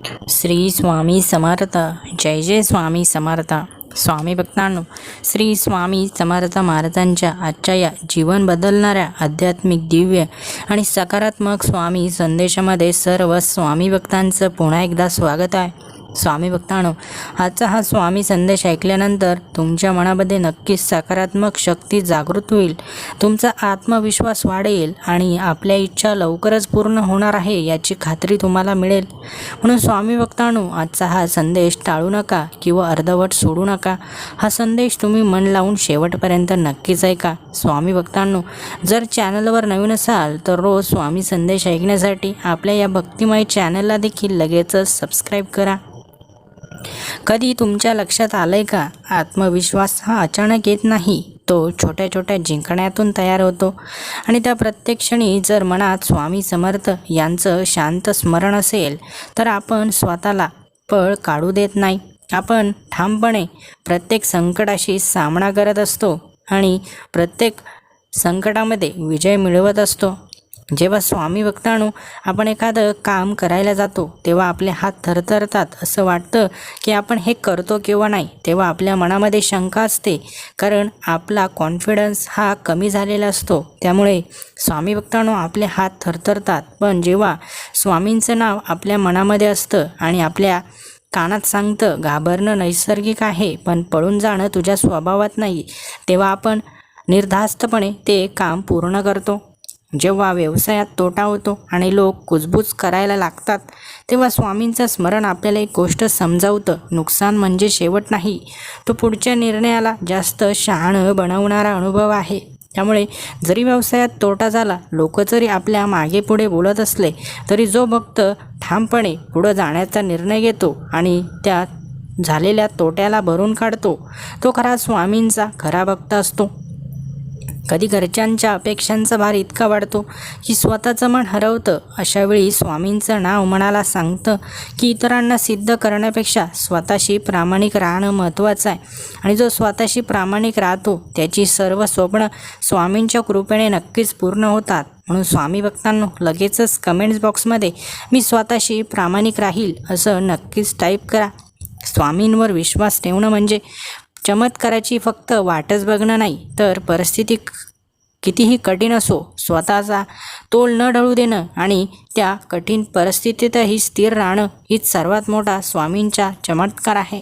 श्री स्वामी समर्थ. जय जय स्वामी समर्थ. स्वामी भक्तांनो, श्री स्वामी समर्थ महाराजांच्या आजच्या या जीवन बदलणाऱ्या आध्यात्मिक दिव्य आणि सकारात्मक स्वामी संदेशामध्ये सर्व स्वामी भक्तांचं पुन्हा एकदा स्वागत आहे. स्वामी भक्तांनो, आजचा हा स्वामी संदेश ऐकल्यानंतर तुमच्या मनामध्ये नक्कीच सकारात्मक शक्ती जागृत होईल, तुमचा आत्मविश्वास वाढेल आणि आपल्या इच्छा लवकरच पूर्ण होणार आहे याची खात्री तुम्हाला मिळेल. म्हणून स्वामी भक्तांनो, आजचा हा संदेश टाळू नका किंवा अर्धवट सोडू नका. हा संदेश तुम्ही मन लावून शेवटपर्यंत नक्कीच ऐका. स्वामी भक्तांनो, जर चॅनलवर नवीन असाल तर रोज स्वामी संदेश ऐकण्यासाठी आपल्या या भक्तिमय चॅनलला देखील लगेचच सबस्क्राईब करा. कधी तुमच्या लक्षात आलंय का, आत्मविश्वास हा अचानक येत नाही, तो छोट्या छोट्या जिंकण्यातून तयार होतो. आणि त्या प्रत्येक क्षणी जर मनात स्वामी समर्थ यांचं शांत स्मरण असेल तर आपण स्वतःला पळ काढू देत नाही. आपण ठामपणे प्रत्येक संकटाशी सामना करत असतो आणि प्रत्येक संकटामध्ये विजय मिळवत असतो. जेव्हा स्वामी भक्तांनो, आपण एखादं काम करायला जातो तेव्हा आपले हात थरथरतात, असं वाटतं की आपण हे करतो किंवा नाही. तेव्हा आपल्या मनामध्ये शंका असते, कारण आपला कॉन्फिडन्स हा कमी झालेला असतो. त्यामुळे स्वामी भक्तांनो, आपले हात थरथरतात. पण जेव्हा स्वामींचं नाव आपल्या मनामध्ये असतं आणि आपल्या कानात सांगतं, घाबरणं नैसर्गिक आहे पण पळून जाणं तुझ्या स्वभावात नाही, तेव्हा आपण निर्धास्तपणे ते काम पूर्ण करतो. जेव्हा व्यवसायात तोटा होतो आणि लोक कुजबूज करायला लागतात तेव्हा स्वामींचं स्मरण आपल्याला एक गोष्ट समजावतं, नुकसान म्हणजे शेवट नाही, तो पुढच्या निर्णयाला जास्त शहाणं बनवणारा अनुभव आहे. त्यामुळे जरी व्यवसायात तोटा झाला, लोक जरी आपल्या मागे पुढे बोलत असले, तरी जो भक्त ठामपणे पुढं जाण्याचा निर्णय घेतो आणि त्या झालेल्या तोट्याला भरून काढतो, तो खरा स्वामींचा खरा भक्त असतो. कधी घरच्यांच्या अपेक्षांचा भार इतका वाढतो की स्वतःचं मन हरवतं. अशावेळी स्वामींचं नाव मनाला सांगतं की इतरांना सिद्ध करण्यापेक्षा स्वतःशी प्रामाणिक राहणं महत्त्वाचं आहे. आणि जो स्वतःशी प्रामाणिक राहतो त्याची सर्व स्वप्न स्वामींच्या कृपेने नक्कीच पूर्ण होतात. म्हणून स्वामी भक्तांनो, लगेचच कमेंट्स बॉक्समध्ये मी स्वतःशी प्रामाणिक राहील असं नक्कीच टाईप करा. स्वामींवर विश्वास ठेवणं म्हणजे चमत्काराची फक्त वाटच बघणं नाही, तर परिस्थिती कितीही कठीण असो, स्वतःचा तोल न ढळू देणं आणि त्या कठीण परिस्थितीतही स्थिर राहणं हीच सर्वात मोठा स्वामींचा चमत्कार आहे.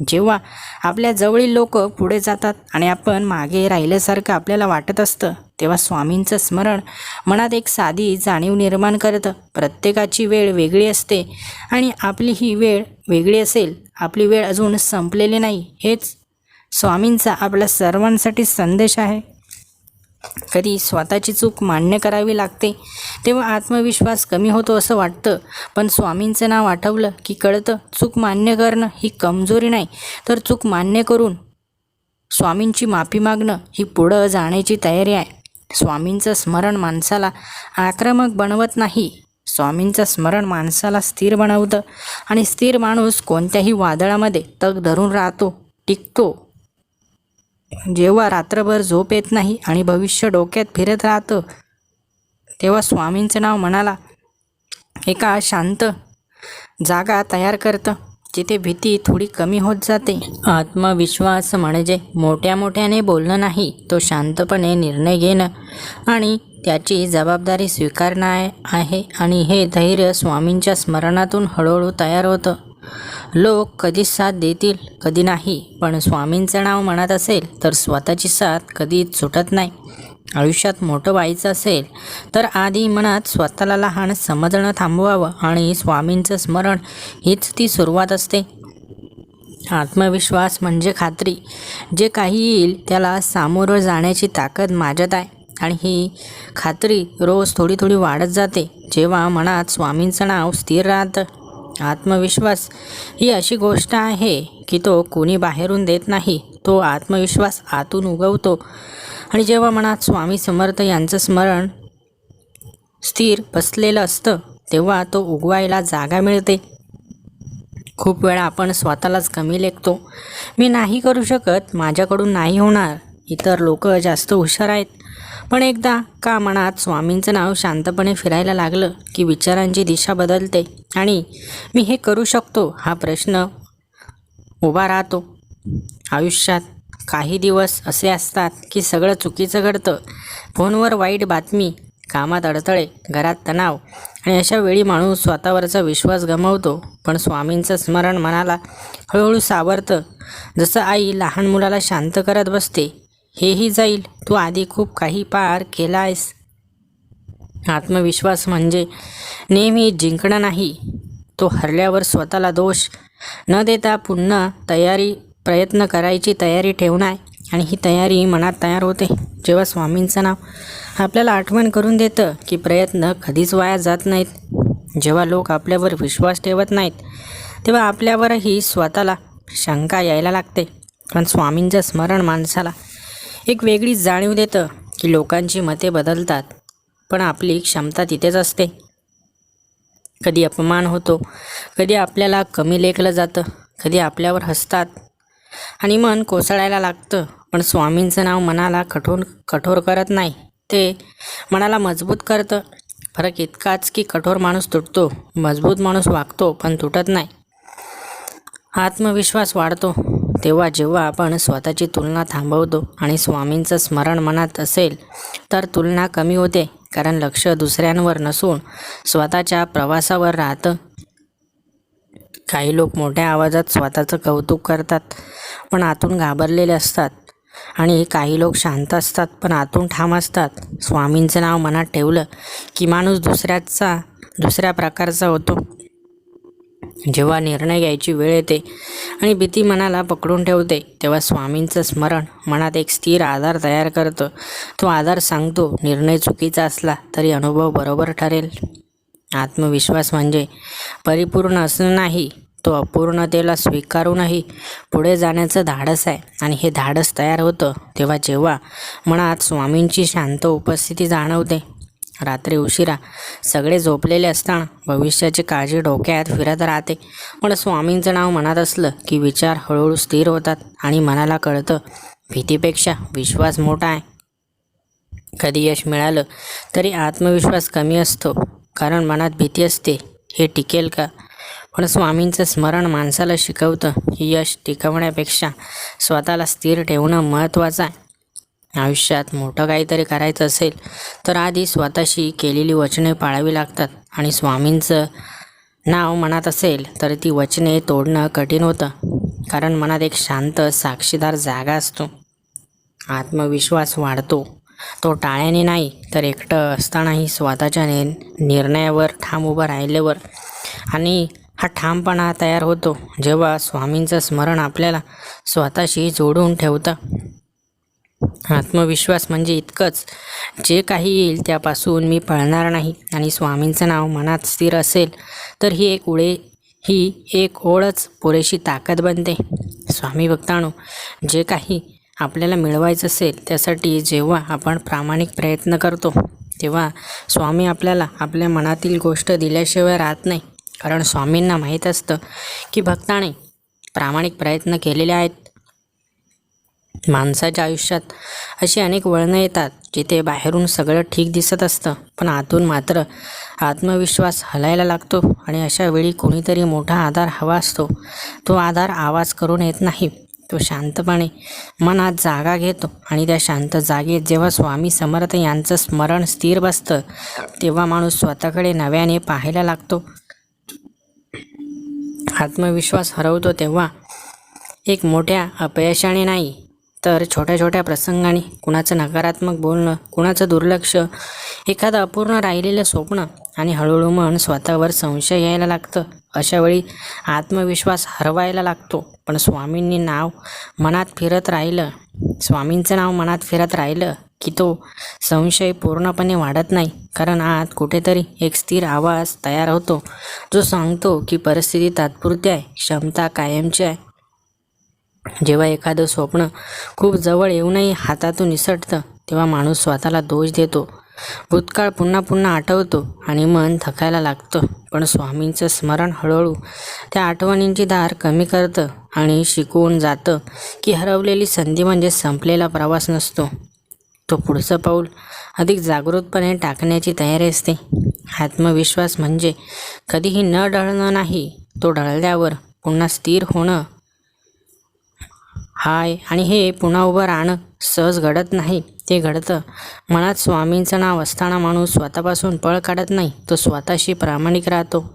जेव्हा आपल्या जवळील लोक पुढे जातात आणि आपण मागे राहिल्यासारखं आपल्याला वाटत असतं, तेव्हा स्वामींचं स्मरण मनात एक साधी जाणीव निर्माण करतं. प्रत्येकाची वेळ वेगळी असते आणि आपली ही वेळ वेगळी असेल, आपली वेळ अजून संपलेली नाही, हेच स्वामींचा आपल्या सर्वांसाठी संदेश आहे. कधी स्वतःची चूक मान्य करावी लागते तेव्हा आत्मविश्वास कमी होतो असं वाटतं, पण स्वामींचं नाव आठवलं की कळतं, चूक मान्य करणं ही कमजोरी नाही, तर चूक मान्य करून स्वामींची माफी मागणं ही पुढं जाण्याची तयारी आहे. स्वामींचं स्मरण माणसाला आक्रमक बनवत नाही, स्वामींचं स्मरण माणसाला स्थिर बनवतं. आणि स्थिर माणूस कोणत्याही वादळामध्ये तग धरून राहतो, टिकतो. जेव्हा रात्रभर झोप येत नाही आणि भविष्य डोक्यात फिरत राहतं, तेव्हा स्वामींचं नाव मनाला एका शांत जागा तयार करतं, जिथे भीती थोडी कमी होत जाते. आत्मविश्वास म्हणजे मोठ्या मोठ्याने बोलणं नाही, तो शांतपणे निर्णय घेणं आणि त्याची जबाबदारी स्वीकारणं आहे. आणि हे धैर्य स्वामींच्या स्मरणातून हळूहळू तयार होतं. लोक कधी साथ देतील कधी नाही, पण स्वामींचं नाव मनात असेल तर स्वतःची साथ कधीच सुटत नाही. आयुष्यात मोठं व्हायचं असेल तर आधी मनात स्वतःला लहान समजणं थांबवावं आणि स्वामींचं स्मरण हीच ती सुरुवात असते. आत्मविश्वास म्हणजे खात्री, जे काही येईल त्याला सामोरं जाण्याची ताकद माझ्यात आहे. आणि ही खात्री रोज थोडी थोडी वाढत जाते जेव्हा मनात स्वामींचं नाव स्थिर राहतं. आत्मविश्वास ही अशी गोष्ट आहे की तो कोणी बाहेरून देत नाही, तो आत्मविश्वास आतून उगवतो. आणि जेव्हा मनात स्वामी समर्थ यांचं स्मरण स्थिर बसलेलं असतं तेव्हा तो उगवायला जागा मिळते. खूप वेळा आपण स्वतःलाच कमी लेखतो, मी नाही करू शकत, माझ्याकडून नाही होणार, इतर लोक जास्त हुशार आहेत. पण एकदा का मनात स्वामींचं नाव शांतपणे फिरायला लागलं की विचारांची दिशा बदलते आणि मी हे करू शकतो हा प्रश्न उभा राहतो. आयुष्यात काही दिवस असे असतात की सगळं चुकीचं घडतं. फोनवर वाईट बातमी, कामात अडथळे, घरात तणाव आणि अशा वेळी माणूस स्वतःवरचा विश्वास गमावतो. पण स्वामींचं स्मरण मनाला हळूहळू सावरतं. जसं आई लहान मुलाला शांत करत बसते, हेही जाईल, तू आधी खूप काही पार केला आहेस. आत्मविश्वास म्हणजे नेहमी जिंकणं नाही, तो हरल्यावर स्वतःला दोष न देता पुन्हा प्रयत्न करायची तयारी ठेवणं आहे. आणि ही तयारी मनात तयार होते जेव्हा स्वामींचं नाव आपल्याला आठवण करून देतं की प्रयत्न कधीच वाया जात नाहीत. जेव्हा लोक आपल्यावर विश्वास ठेवत नाहीत तेव्हा आपल्यावरही स्वतःला शंका यायला लागते. पण स्वामींचं स्मरण माणसाला एक वेगळी जाणीव देतं की लोकांची मते बदलतात पण आपली क्षमता तिथेच असते. कधी अपमान होतो, कधी आपल्याला कमी लेखलं जातं, कधी आपल्यावर हसतात आणि मन कोसळायला लागतं. पण स्वामींचं नाव मनाला कठोर करत नाही, ते मनाला मजबूत करतं. फरक इतकाच की कठोर माणूस तुटतो, मजबूत माणूस वागतो पण तुटत नाही. आत्मविश्वास वाढतो तेव्हा जेव्हा आपण स्वतःची तुलना थांबवतो आणि स्वामींचं स्मरण मनात असेल तर तुलना कमी होते. कारण लक्ष दुसऱ्यांवर नसून स्वतःच्या प्रवासावर राहतं. काही लोक मोठ्या आवाजात स्वतःचं कौतुक करतात पण आतून घाबरलेले असतात आणि काही लोक शांत असतात पण आतून ठाम असतात. स्वामींचं नाव मनात ठेवलं की माणूस दुसऱ्या प्रकारचा होतो. जेव्हा निर्णय घ्यायची वेळ येते आणि भीती मनाला पकडून ठेवते तेव्हा स्वामींचं स्मरण मनात एक स्थिर आधार तयार करतं. तो आधार सांगतो निर्णय चुकीचा असला तरी अनुभव बरोबर ठरेल. आत्मविश्वास म्हणजे परिपूर्ण असणं नाही, तो अपूर्णतेला स्वीकारूनही पुढे जाण्याचं धाडस आहे. आणि हे धाडस तयार होतं जेव्हा मनात स्वामींची शांत उपस्थिती जाणवते. रात्री उशिरा सगळे झोपलेले असताना भविष्याची काळजी डोक्यात फिरत राहते. पण स्वामींचं नाव मनात असलं की विचार हळूहळू स्थिर होतात आणि मनाला कळतं भीतीपेक्षा विश्वास मोठा आहे. कधी यश मिळालं तरी आत्मविश्वास कमी असतो कारण मनात भीती असते, हे टिकेल का. पण स्वामींचं स्मरण माणसाला शिकवतं की यश टिकवण्यापेक्षा स्वतःला स्थिर ठेवणं महत्त्वाचं आहे. आयुष्यात मोठं काहीतरी करायचं असेल तर आधी स्वतःशी केलेली वचने पाळावी लागतात. आणि स्वामींचं नाव मनात असेल तर ती वचने तोडणं कठीण होतं कारण मनात एक शांत साक्षीदार जागा असतो. आत्मविश्वास वाढतो तो टाळ्याने नाही तर एकटं असतानाही स्वतःच्या निर्णयावर ठाम उभं राहिल्यावर. आणि हा ठामपणा तयार होतो जेव्हा स्वामींचं स्मरण आपल्याला स्वतःशी जोडून ठेवतं. आत्मविश्वास म्हणजे इतकंच, जे काही येईल त्यापासून मी पळणार नाही. आणि स्वामींचं नाव मनात स्थिर असेल तर ही एक ओळच पुरेशी ताकद बनते. स्वामी भक्तांनो, जे काही आपल्याला मिळवायचं असेल त्यासाठी जेव्हा आपण प्रामाणिक प्रयत्न करतो तेव्हा स्वामी आपल्याला आपल्या मनातील गोष्ट दिल्याशिवाय राहत नाही. कारण स्वामींना माहीत असतं की भक्ताने प्रामाणिक प्रयत्न केलेले आहेत. माणसाच्या आयुष्यात अशी अनेक वळणं येतात जिथे बाहेरून सगळं ठीक दिसत असतं पण आतून मात्र आत्मविश्वास हलायला लागतो. आणि अशा वेळी कोणीतरी मोठा आधार हवा असतो. तो आधार आवाज करून येत नाही, तो शांतपणे मनात जागा घेतो. आणि त्या शांत जागेत जेव्हा स्वामी समर्थ यांचं स्मरण स्थिर बसतं तेव्हा माणूस स्वतःकडे नव्याने पाहायला लागतो. आत्मविश्वास हरवतो तेव्हा एक मोठ्या अपयशाने नाही तर छोट्या छोट्या प्रसंगाने, कुणाचं नकारात्मक बोलणं, कुणाचं दुर्लक्ष, एखादं अपूर्ण राहिलेलं स्वप्न आणि हळूहळू मन स्वतःवर संशय यायला लागतं. अशा वेळी आत्मविश्वास हरवायला लागतो. पण स्वामींचं नाव मनात फिरत राहिलं की तो संशय पूर्णपणे वाढत नाही. कारण आत कुठेतरी एक स्थिर आवाज तयार होतो जो सांगतो की परिस्थिती तात्पुरती आहे, क्षमता कायमची आहे. जेव्हा एखादं स्वप्न खूप जवळ येऊनही हातातून निसटतं तेव्हा माणूस स्वतःला दोष देतो, भूतकाळ पुन्हा पुन्हा आठवतो आणि मन थकायला लागतं. पण स्वामींचं स्मरण हळूहळू त्या आठवणींची धार कमी करतं आणि शिकवून जातं की हरवलेली संधी म्हणजे संपलेला प्रवास नसतो, तो पुढचं पाऊल अधिक जागृतपणे टाकण्याची तयारी असते. आत्मविश्वास म्हणजे कधीही न ढळणं नाही, तो ढळल्यावर पुन्हा स्थिर होणं हाय. आणि हे पुन्हा उभं राहणं सहज घडत नाही, ते घडतं. मनात स्वामींचं नाव असताना माणूस स्वतःपासून पळ काढत नाही, तो स्वतःशी प्रामाणिक राहतो.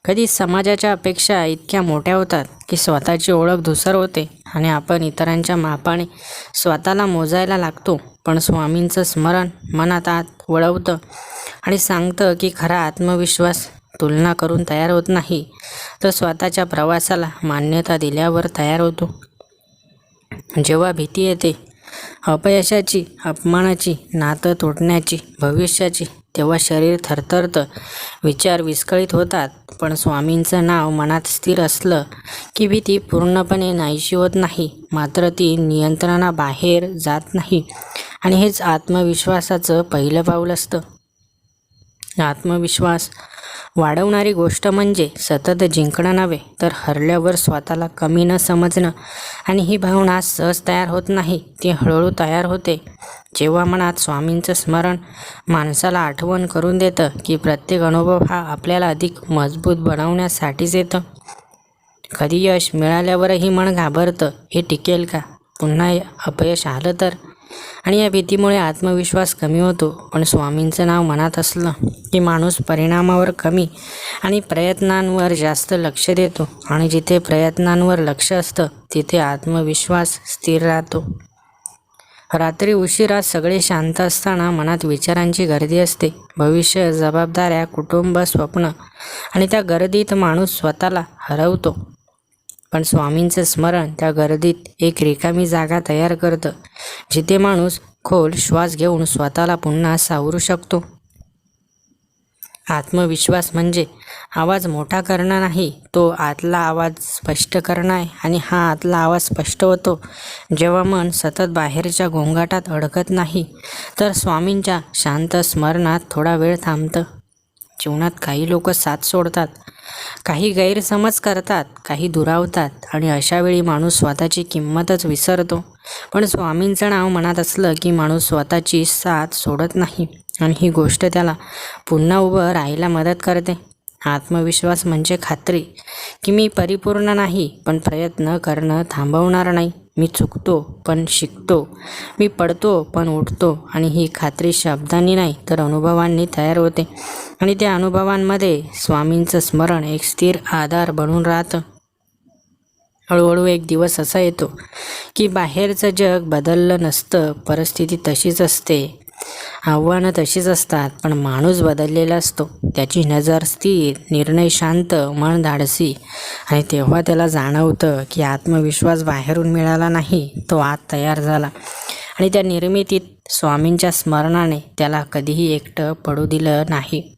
कधी समाजाच्या अपेक्षा इतक्या मोठ्या होतात की स्वतःची ओळख धूसर होते आणि आपण इतरांच्या मापाने स्वतःला मोजायला लागतो. पण स्वामींचं स्मरण मनात आत वळवतं आणि सांगतं की खरा आत्मविश्वास तुलना करून तयार होत नाही, तर स्वतःच्या प्रवासाला मान्यता दिल्यावर तयार होतो. जेव्हा भीती येते, अपयशाची, अपमानाची, नातं तोडण्याची, भविष्याची, तेव्हा शरीर थरथरतं, विचार विस्कळीत होतात. पण स्वामींचं नाव मनात स्थिर असलं की भीती पूर्णपणे नाहीशी होत नाही, मात्र ती नियंत्रणाबाहेर जात नाही. आणि हेच आत्मविश्वासाचं पहिलं पाऊल असतं. आत्मविश्वास वाढवणारी गोष्ट म्हणजे सतत जिंकणं नव्हे, तर हरल्यावर स्वतःला कमी न समजणं. आणि ही भावना सहज तयार होत नाही, ती हळूहळू तयार होते. जेव्हा मनात स्वामींचं स्मरण माणसाला आठवण करून देतं की प्रत्येक अनुभव हा आपल्याला अधिक मजबूत बनवण्यासाठीच येतं. कधी यश मिळाल्यावरही मन घाबरतं, हे टिकेल का, पुन्हा अपयश आलं तर. आणि या भीतीमुळे आत्मविश्वास कमी होतो. पण स्वामींचं नाव मनात असलं की माणूस परिणामावर कमी आणि प्रयत्नांवर जास्त लक्ष देतो. आणि जिथे प्रयत्नांवर लक्ष असतं तिथे आत्मविश्वास स्थिर राहतो. रात्री उशिरा सगळे शांत असताना मनात विचारांची गर्दी असते, भविष्य, जबाबदाऱ्या, कुटुंब, स्वप्न. आणि त्या गर्दीत माणूस स्वतःला हरवतो. पण स्वामींचं स्मरण त्या गर्दीत एक रिकामी जागा तयार करतं, जिथे माणूस खोल श्वास घेऊन स्वतःला पुन्हा सावरू शकतो. आत्मविश्वास म्हणजे आवाज मोठा करणं नाही, तो आतला आवाज स्पष्ट करणं आहे. आणि हा आतला आवाज स्पष्ट होतो जेव्हा मन सतत बाहेरच्या गोंगाटात अडकत नाही, तर स्वामींच्या शांत स्मरणात थोडा वेळ थांबतं. जीवनात काही लोक साथ सोडतात, काही गैरसमज करतात, काही दुरावतात, आणि अशावेळी माणूस स्वतःची किंमतच विसरतो. पण स्वामींचं नाव मनात असलं की माणूस स्वतःची साथ सोडत नाही, आणि ही गोष्ट त्याला पुन्हा उभं राहायला मदत करते. आत्मविश्वास म्हणजे खात्री की मी परिपूर्ण नाही, पण प्रयत्न करणं थांबवणार नाही. मी चुकतो पण शिकतो, मी पडतो पण उठतो. आणि ही खात्री शब्दांनी नाही तर अनुभवांनी तयार होते. आणि त्या अनुभवांमध्ये स्वामींचं स्मरण एक स्थिर आधार बनून राहतं. हळूहळू एक दिवस असा येतो की बाहेरचं जग बदललं नसतं, परिस्थिती तशीच असते, आव्हानं तशीच असतात, पण माणूस बदललेला असतो. त्याची नजर स्थिर, निर्णय शांत, मन धाडसी. आणि तेव्हा त्याला जाणवतं की आत्मविश्वास बाहेरून मिळाला नाही, तो आत तयार झाला. आणि त्या निर्मितीत स्वामींच्या स्मरणाने त्याला कधीही एकटं पडू दिलं नाही.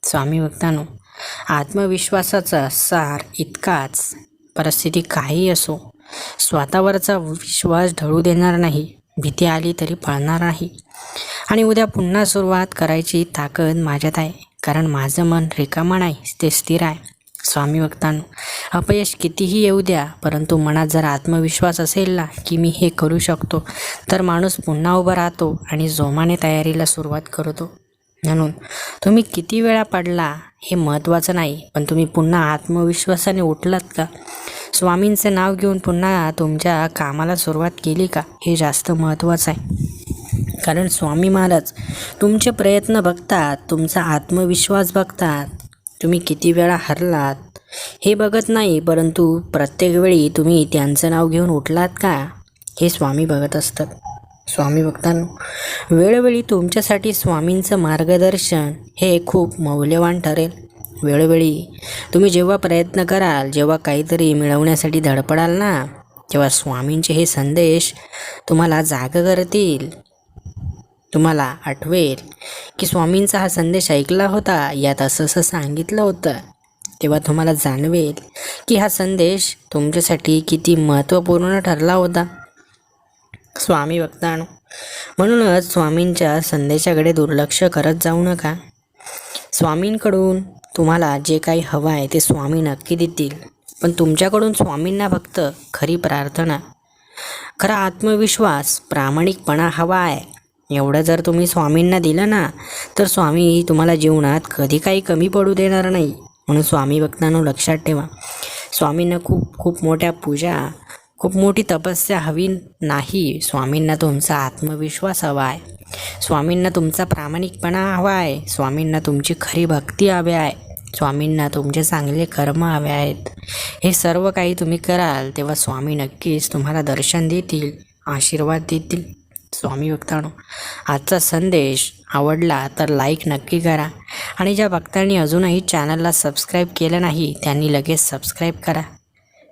स्वामी भक्तांनो, आत्मविश्वासाचा सार इतकाच, परिस्थिती काही असो, स्वतःवरचा विश्वास ढळू देणार नाही, भीती आली तरी पळणार नाही. आणि उद्या पुन्हा सुरुवात करायची ताकद माझ्यात आहे, कारण माझं मन रिकामं नाही, ते स्थिर आहे. स्वामी भक्तांनो, अपयश कितीही येऊ द्या, परंतु मनात जर आत्मविश्वास असेल ना की मी हे करू शकतो, तर माणूस पुन्हा उभा राहतो आणि जोमाने तयारीला सुरुवात करतो. म्हणून तुम्ही किती वेळा पडला हे महत्त्वाचं नाही, पण तुम्ही पुन्हा आत्मविश्वासाने उठलात का, स्वामींचं नाव घेऊन पुन्हा तुमच्या कामाला सुरुवात केली का, हे जास्त महत्त्वाचं आहे. कारण स्वामी महाराज तुमचे प्रयत्न बघतात, तुमचा आत्मविश्वास बघतात. तुम्ही किती वेळा हरलात हे बघत नाही, परंतु प्रत्येक वेळी तुम्ही त्यांचं नाव घेऊन उठलात का, हे स्वामी बघत असतात. स्वामी भक्तांनो, वेळोवेळी तुमच्यासाठी स्वामींचं मार्गदर्शन हे खूप मौल्यवान ठरेल. वेळोवेळी तुम्ही जेव्हा प्रयत्न कराल, जेव्हा काहीतरी मिळवण्यासाठी धडपडाल ना, तेव्हा स्वामींचे हे संदेश तुम्हाला जागं करतील. तुम्हाला आठवेल की स्वामींचा हा संदेश ऐकला होता, यात असं असं सांगितलं होतं. तेव्हा तुम्हाला जाणवेल की हा संदेश तुमच्यासाठी किती महत्त्वपूर्ण ठरला होता. स्वामी भक्तांनो, म्हणूनच स्वामींच्या संदेशाकडे दुर्लक्ष करत जाऊ नका. स्वामींकडून तुम्हाला जे काही हवं आहे ते स्वामी नक्की देतील, पण तुमच्याकडून स्वामींना फक्त खरी प्रार्थना खरा आत्मविश्वास, प्रामाणिकपणा हवा आहे. एवढं जर तुम्ही स्वामींना दिलं ना, तर स्वामी तुम्हाला जीवनात कधी काही कमी पडू देणार नाही. म्हणून स्वामी भक्तांनो लक्षात ठेवा, स्वामींना खूप खूप मोठ्या पूजा, खूप मोठी तपस्या हवी नाही. स्वामींना तुमचा आत्मविश्वास हवा आहे, स्वामींना तुमचा प्रामाणिकपणा हवा आहे, स्वामींना तुमची खरी भक्ती हवी आहे, स्वामींना तुमचे चांगले कर्म हवे आहेत. हे सर्व काही तुम्ही कराल तेव्हा स्वामी नक्कीच तुम्हाला दर्शन देतील, आशीर्वाद देतील. स्वामी भक्तांनो, आजचा संदेश आवडला तर लाईक नक्की करा आणि ज्या भक्तांनी अजूनही चॅनलला सबस्क्राईब केलं नाही त्यांनी लगेच सबस्क्राईब करा.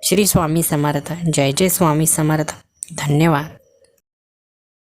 श्री स्वामी समर्थ. जय जय स्वामी समर्थ. धन्यवाद.